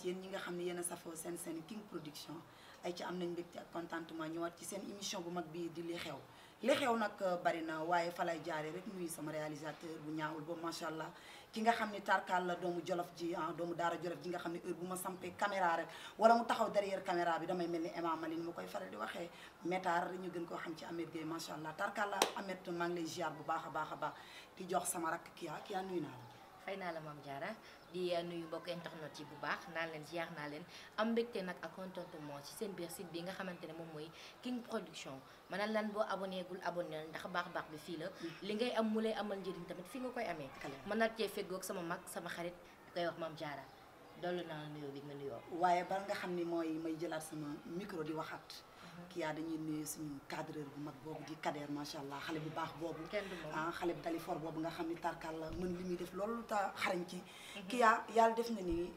ci yéen ñi nga xam ne yéen a safoo seen King Production ay ci am nañ mbégte ak contentement ñëwaat ci seen émission bu mag bii di li xew nag bari na waaye fa lay jaaree rek nuyu sama réalisateur bu ñaawul ba macha allah ki nga xam ne tarkaal la doomu jolof ji doomu daara jolof ji nga xam ne heure bu ma sampee caméra rek wala mu taxaw derrière caméra bi damay mel ni Emma Maline mu koy faral di waxee métar ñu gën koo xam ci Ameth Gueye macha allah tarkaal la Ameth maa ngi lay ziar bu baax a baax di jox sama rakk Kia nuyu naa la. fay naa la Mame Diarra di nuyu mbokk internet yi bu baax naan leen ziar naa leen am mbégte nag ak contentement ci seen biir site bi nga xamante ne moom mooy King Production maanaam lan boo abonné gul abonné ndax baax bi fii la li ngay am mu lay amal njëriñ tamit fi nga koy amee mën na cee feggoog sama mag sama xarit di koy wax Mame Diarra dollu naa nuyoo bi nga nuyoo waaye bala nga xam ni mooy may jëlaat sama micro di waxaat Kia dañuy nuyu suñu cadreur bu mag boobu di Kader macha allah xale bu baax boobu xale bu dalifor boobu nga xam ni tarkal la mën li muy def loolu ta xarañ ci Kia yàlla def na ni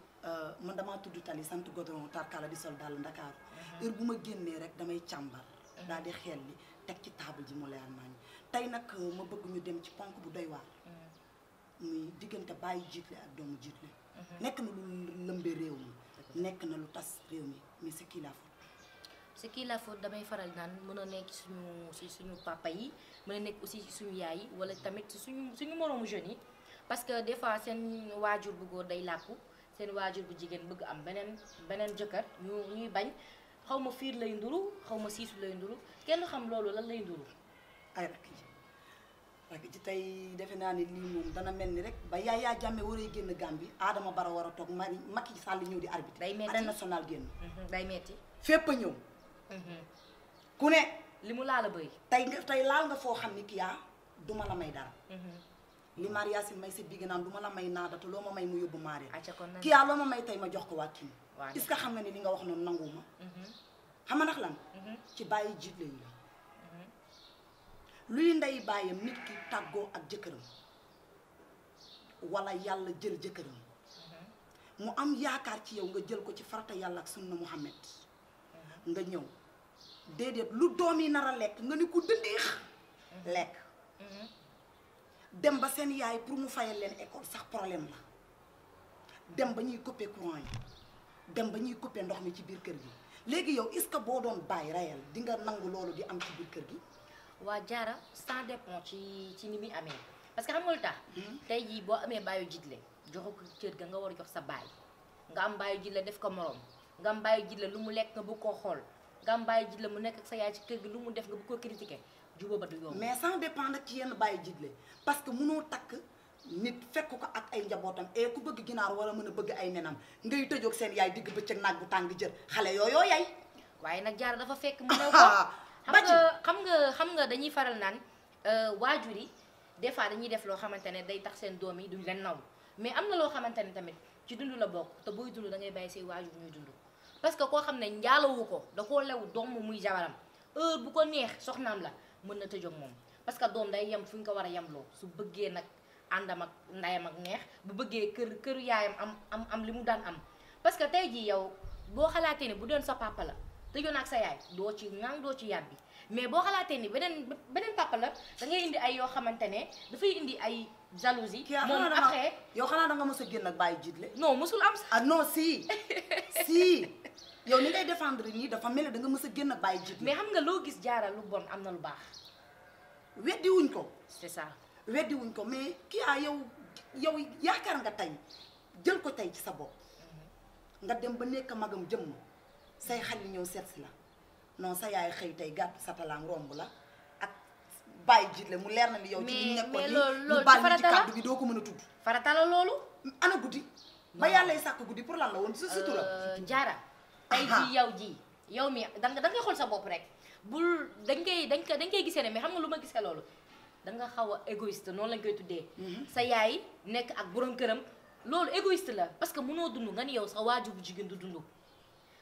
man damaa tudd tali sant godron tarkal la di sol daal Ndakaaru heure bu ma génnee rek damay càmbar daal di xel li teg ci table ji mu leer nañ tey nag ma bëgg ñu dem ci ponk bu doy waar muy diggante bàyyi jiitle ak doomu jiitle nekk na lu lëmbe réew mi nekk na lu tas réew mi mais c'est qui la faute c'est qui la faute damay faral naan mën a nekk suñu papa yi mën a nekk aussi suñu yaay yi wala tamit suñu moroomu jeunes yi parce que des fois seen waajur bu góor day làkku seen waajur bu jigéen bëgg am beneen jëkkër ñuy bañ xaw ma fiir lay nduru xaw ma siisu lay nduru kenn xam loolu lan lay nduru ay rakk ji tey defe naa ne lii moom dana mel ni rek ba Yaya Jammeh waree génn Gambie Adama Barrow war a toog Macky Sall ñëw di arbitre day metti arène nationale génn day metti fépp a ñëw ku ne li mu laal a bëy tey laal nga foo xam ni Kia duma la may dara li Maria Yacine may sa bigg naan duma la may naadata loo ma may mu yóbbu Maria Kia loo ma may tey ma jox ko waa King est-ce que xam nga ni li nga wax noonu nanguwuma xam nga ndax lan ci bàyyi jiitle yi la luy ndey bàyyam nit ki tàggoo ak jëkkëram wala yàlla jël jëkkëram mu am yaakaar ci yow nga jël ko ci farata yàlla ak sunna Muhammad nga ñëw déedéet lu doom yi nar a lekk nga ni ko dëndiix lekk dem ba seen yaay pour mu fayal leen école sax problème la dem ba ñuy couper courant yi dem ba ñuy couper ndox mi ci biir kër gi léegi yow est-ce que boo doon bàyyi rayal di nga nangu loolu di am ci biir kër gi waa Diarra ça dépend ci ni muy amee parce que xam nga lu tax tey jii boo amee bàyyi jiitle joxo ko cër ga nga war a jox sa baay nga am bàyyi jiitle def ko morom nga am bàyyi jiitle lu mu lekk nga bëgg koo xool nga am bàyyi jiitle mu nekk ak sa yaay ci kër gi lu mu def nga bëgg koo critiquer jubóo ba du yomb mais ça dépend nag ci yenn bàyyi jiitle parce que munoo takk nit fekk ko ak ay njabootam et ku bëgg ginaar wala mën a bëgg ay nenam ngay tëjoog seen yaay digg bëccëg naaj bu tàng jër xale yooyoo yay waaye nag Diarra dafa fekk mu new ko xam nga dañuy faral naan waajur yi des fois dañuy def loo xamante ne day tax seen doom yi duñ leen naw mais am na loo xamante ne tamit ci dund la bokk te booy dund da ngay bàyyi say waajur ñuy dund parce que koo xam ne njaalowu ko da koo lew doom muy jabaram heure bu ko neex soxnaam la mën na tëjoog moom parce que doom day yem fu ñu ko war a yemloo su bëggee nag àndam ak ndayam ak neex bu bëggee këru yaayam am li mu daan am parce que tey jii yow boo xalaatee ni bu doon sa papa la tëjoon ak sa yaay doo ci ngang doo ci yàbbi mais boo xalaatee ni beneen papa la da ngay indi ay yoo xamante ne dafay indi ay jalousie moom après yow xanaa da nga mës a génn ak bàyyi jiitle non mësul am sax non si yow ni ngay défendre nii dafa mel da nga mës a génn ak bàyyi jiitle mais xam nga loo gis Diarra lu bon am na lu baax weddi wuñ ko c'est ça weddi wuñ ko mais Kia yow yaakaar nga tey jël ko tey ci sa bopp nga dem ba nekk magam jëmm say xale ñëw seet si la non sa yaay xëy tey gàttu satalaam romb la ak bàyyi jiitle mu leer na ni yow ci li nekkoon ni lu baal ci kàddu gi doo ko mën a tudd farata la loolu ana guddi ba yàllay sàkk guddi pour lan la woon surtout la Diarra tey ji yow mi da ngay xool sa bopp rek bul dañ koy gisee ne mais xam nga lu ma gisee loolu da nga xaw a égoïste noonu lañ koy tuddee sa yaay nekk ak borom këram loolu égoïste la parce que mënoo dund nga ni yow sa waajur bu jigéen du dund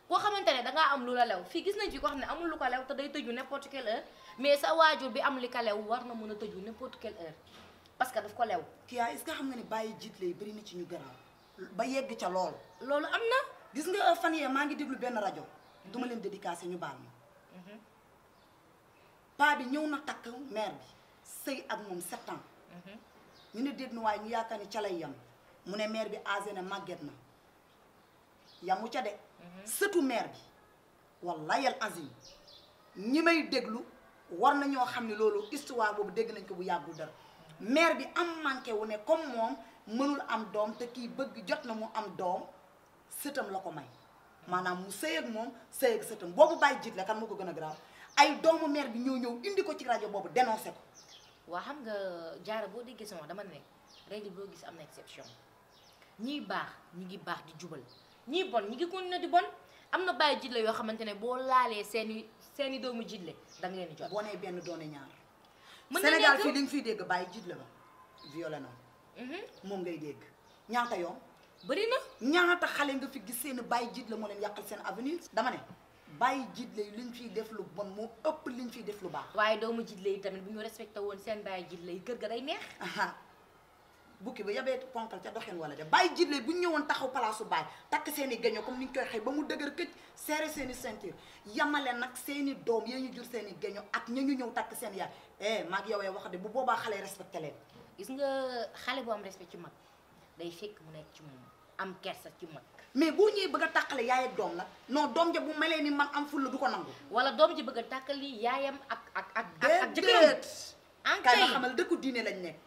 koo xamante ne dangaa am lu la lew fii gis nañ fi koo xam ne amul lu ko lew te day tëju n'importe quelle heure mais sa waajur bi am li ko lew war na mën a tëju n'importe quelle heure parce que daf ko lew Kia est-ce que xam nga ni bàyyi jiitle yi bëri na ci ñu garaaw ba yegg ca loolu am na gis nga fan yee maa ngi déglu benn rajo duma leen dédicacé ñu baal ma paa bi ñëw na takk mère bi sëy ak moom 7 ans ñu ne déet na waaye ñu yaakaar ni ca lay yam mu ne mère bi âgé na màgget na yamu ca de sëtu maire bi wallahi al azim ñi may déglu war nañoo xam ne loolu histoire boobu dégg nañ ko bu yàggul dara maire bi am manqué wu ne comme moom mënul am doom te kii bëgg jot na mu am doom sëtam la ko may maanaam mu sëy ak moom sëy ak sëtam boobu bàyyi jiit la kan moo ko gën a grave ay doomu maire bi ñëw indi ko ci rajo boobu dénoncé ko waa xam nga jaara boo déggee sama dama ne règle boo gis am na exception ñiy baax ñi ngi baax di jubal ñii bon ñi ngi continuer di bon am na bàyyi jiit la yoo xamante ne boo laalee seeni doomu jiitle da nga leen di jot boo nee benn doone ñaar mën na Sénégal nekk fii li nga fiy dégg bàyyi jiit la ba violé na moom ngay dégg ñaata yoon bëri na ñaata xale nga fi gis seen bàyyi jiit la moo leen yàqal seen avenir dama ne bàyyi jiit la liñ fiy def lu bon moo ëpp liñ fiy def lu baax waaye doomu jiitle yi tamit bu ñu respecté woon seen bàyyi jiitle yi kër ga day neex bukki ba yabee ponkal ca doxeen wala de bàyyi jiit la bu ñu ñëwoon taxaw palaasu baay takk seen i gaño comme ni ñu koy xëy ba mu dëgër këj serré seen i ceinture yamale nag seen i doom yee ñu jur seen i gaño ak ña ñu ñëw takk seen yaay maag yow wax de bu boobaa xale respecté leen gis nga xale bu am respect ci mag day fekk mu nekk ci moom am kersa ci mag mais boo ñëwee bëgg a tàqale yaay ak doom nag non doom ja bu melee ni man am fulla du ko nangu wala doom ji bëgg a tàkkali yaayam ak jëkkëram déedéet en kay ma xamal dëkku diine lañ nekk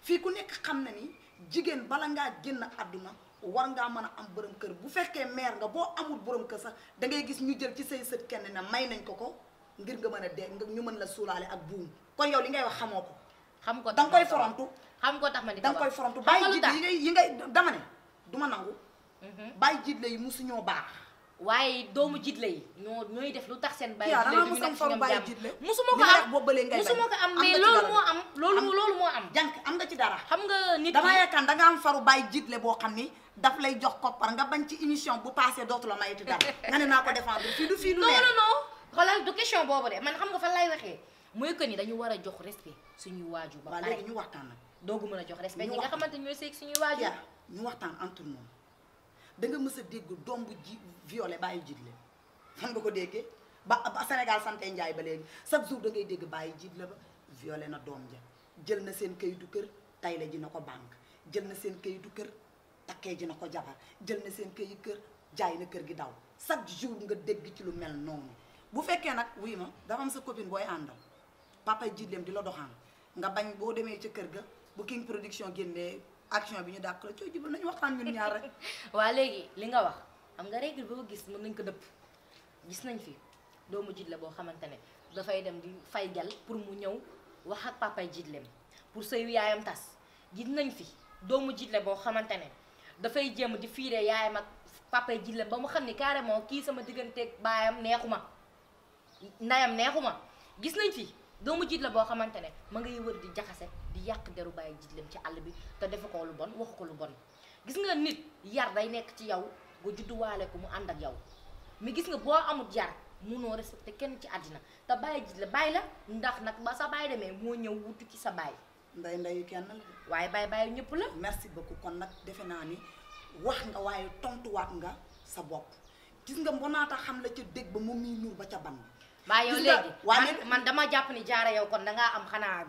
fii ku nekk xam na ni jigéen bala ngaa génn àdduna war ngaa mën a am borom kër bu fekkee mère nga boo amul borom kër sax da ngay gis ñu jël ci say sët kenn ne may nañ ko ngir nga mën a dee nga ñu mën la suulaale ak buum kon yow li ngay wax xamoo ko xam ko da nga koy forontu xam ko tax ma di da nga koy forontu bàyyi jiit yi ngay dama ne du ma nangu bàyyi jiit la yi musuñoo baax waaye doomu jiitle yi ñooy def lu tax seen bàyyi yaa jiitle dama musam faru bàyyi jiit la musuma ko am boobu ba léegi ngay musuma ko am mais loolu moo am loolu moo am jànk am nga ci dara xam nga nit dama yaakaar da nga am faru bàyyi jiitle boo xam ni daf lay jox koppar nga bañ ci émission bu passé dootu la mayiti dara nga ne naa ko défendre fii du leer non xoolal du question boobu de man xam nga fan lay waxee mooy que ni dañu war a jox respect suñuy waajur ba waaw pare léegi ñu waxtaan nag doogu mën a jox respect ñi nga xamante ñooy seeg suñuy waajur ñu waxtaan entre moom da nga mës a dégg doom bu ji violé bàyyi jiit la fan nga ko déggee ba Sénégal sante Njaay ba léegi chaque jour da ngay dégg bàyyi jiit la ba violé na doom ja jël na seen kayitu kër tay la ji na ko banque jël na seen kayitu kër takkee ji na ko jabar jël na seen kayitu kër jaay na kër gi daw chaque jour nga dégg ci lu mel noonu bu fekkee nag wuy ma dafa am sa copine booy àndal papa jiitleem di la doxaan nga bañ boo demee ca kër ga bu King Production génnee action bi ñu dàq la coo jubal nañu waxtaan ñun ñaar rek waa léegi li nga wax xam nga règle boo gis mën nañ ko dëpp gis nañ fi doomu jiit la boo xamante ne dafay dem di fay gal pour mu ñëw wax ak papay jiitleem pour sëyu yaayam tas gis nañ fi doomu jiit la boo xamante ne dafay jéem di fiire yaayam ak papay jiitleem ba mu xam ni carrément kii sama digganteeg baayam neexuma ndayam neexuma gis nañ fi doomu jiit la boo xamante ne ma ngay wër di jaxase di yàq deru bàyyi jiitlem ci àll bi te defu ko lu bon waxu ko lu bon gis nga nit yar day nekk ci yow nga judduwaale ko mu ànd ak yow mais gis nga boo amul yar munoo respecté kenn ci àddina te bàyyi jiit la bàyyi la ndax nag ba sa bàyyi demee moo ñëw wutu ci sa bàyyi ndeyu kenn la waaye bàyyi ñëpp la merci beaucoup kon nag defe naa ni wax nga waaye tontuwaat nga sa bopp gis nga mbonaata xam la ca dégg ba mu mii nuur ba ca ban maa yow léegi man dama jàpp ni jaara yow kon dangaa am xanaa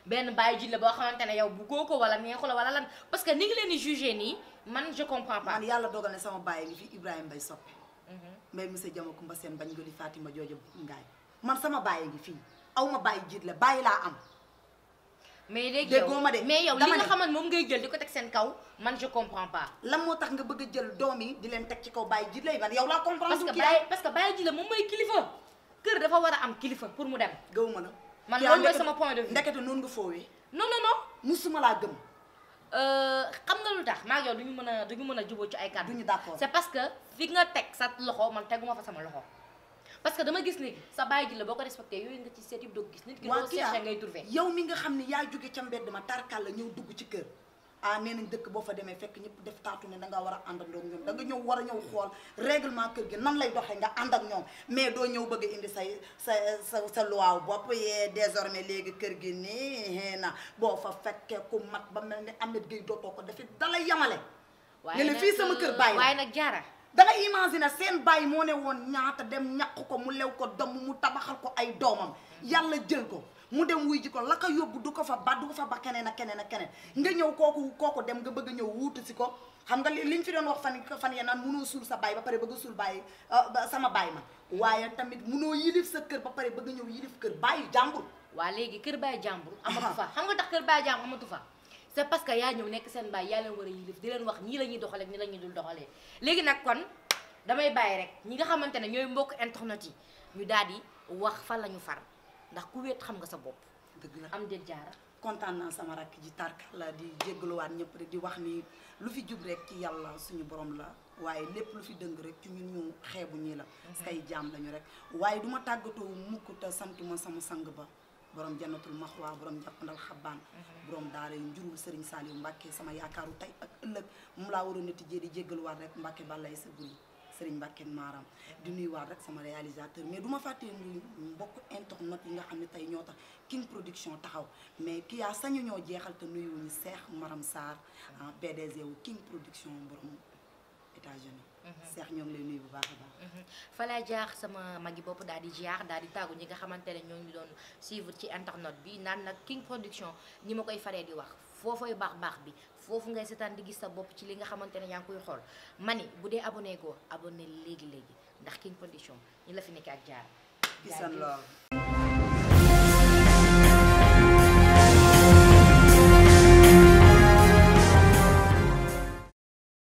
benn bàyyi jiit la boo xamante ne yow buggoo ko wala neexu la wala lan parce que ni ngi leen di jugé nii man je comprends pas man yàlla dogal ne sama bàyyi ngi fi Ibrahima Mbaye Soppi mbay monsieur Jamakumba seen bañ goli Fatima joojo ngaay man sama bàyyi ngi fii aw ma bàyyi jiit la bàyyi laa am mais léegi déggoo ma de mais yow li nga xamante moom ngay jël di ko teg seen kaw man je comprends pas lan moo tax nga bëgg a jël doom yi di leen teg ci kaw bàyyi jiit la man yow laa comprendre parce que bàyyi jiit la moom mooy kilifa kër dafa war a am kilifa pour mu dem gëw ma la man loolu mooy sama point de vue ndekete noonu nga foowee non musuma laa gëm xam nga lu tax maa ngi yow duñu mën a jubóo ci ay kàddu duñu d'accord c'est parce que fi nga teg sa loxo man teguma fa sama loxo parce que dama gis léegi sa bàyyi ji la boo ko respecté yooyu nga ci seet yëpp doo gis nit ki doo cherché ngay trouvé yow mi nga xam ne yaa jóge ca mbedd ma tarkal la ñëw dugg ci kër nee nañ dëkk boo fa demee fekk ñëpp def taatu ne dangaa war a àndandoo ak ñoom da nga ñëw war a ñëw xool règlement kër gi nan lay doxee nga ànd ak ñoom mais doo ñëw bëgg a indi sa loi bopp yee désormais léegi kër gi nii na boo fa fekkee ku mat ba mel ni Ahmed Gueye dootoo ko defi dalay yamale ne la fii sama kër bàyyi waaye nag jaara da ngay imaginer seen bàyyi moo ne woon ñaata dem ñàq ko mu lew ko doom mu tabaxal ko ay doomam yàlla jël ko mu dem wuy ji ko la ko yóbbu du ko fa ba keneen ak keneen ak keneen nga ñëw kooku dem nga bëgg a ñëw wuutu si ko xam nga liñ fi doon wax fan yee naan munoo suul sa baay ba pare bëgg a suul baay sama baay man waaye tamit munoo yilif sa kër ba pare bëgg a ñëw yilif kër baayu jàmbur. waa léegi kër baay jàmbur amatu fa xam nga tax kër baay jàmbur amatu fa c'est parce que yaa ñëw nekk seen baay yaa leen war a yilif di leen wax ñii la ñuy doxalee nii la ñuy dul doxalee léegi nag kon damay bàyyi rek ñi nga xamante ne ñooy mbokk internet yi ñu daal di wax fan la ñu far ndax ku wéet xam nga sa bopp. dëgg la am déet jaara kontaan naa sama rakk ji tarkalla di jéggaluwaat ñëpp rek di wax ni lu fi jub rek ci yàlla suñu borom la waaye lépp lu fi dëng rek ci ñun ñu xeebu ñii la say jaam lañu rek waaye duma tàggatoo mukk te santuma sama sang ba borom jannatul maxwa borom jàppandal xabbaan borom daara yu njurul Serigne Saliou Mbacke sama yaakaaru tey ak ëllëg moom laa waroon a tijjee di jéggaluwaat rek Mbacke balay sa buri Serigne Mbacke maaram di nuyuwaat rek sama réalisateur mais duma fàttee nuyu mbokk internet yi nga xam ne tey ñoo tax King Production taxaw mais ki yaa sañu ñoo jeexal te nuyuwuñu Cheikh Maram Sarr PDG wu King Production borom États-Unis Cheikh ñoo ngi lay nuyu bu baax a baax fa laa jaar sama magi bopp daal di jaar daal di tàggu ñi nga xamante ne ñoo ngi doon suivre ci internet bi naan nag King Production ñi ma koy faree di wax foofooy baax bi foofu ngay seetaan di gis sa bopp ci li nga xamante ne yaa ngi koy xool mani bu dee abonné goo abonné léegi ndax King Production ñi la fi nekk ak jaar gisan lool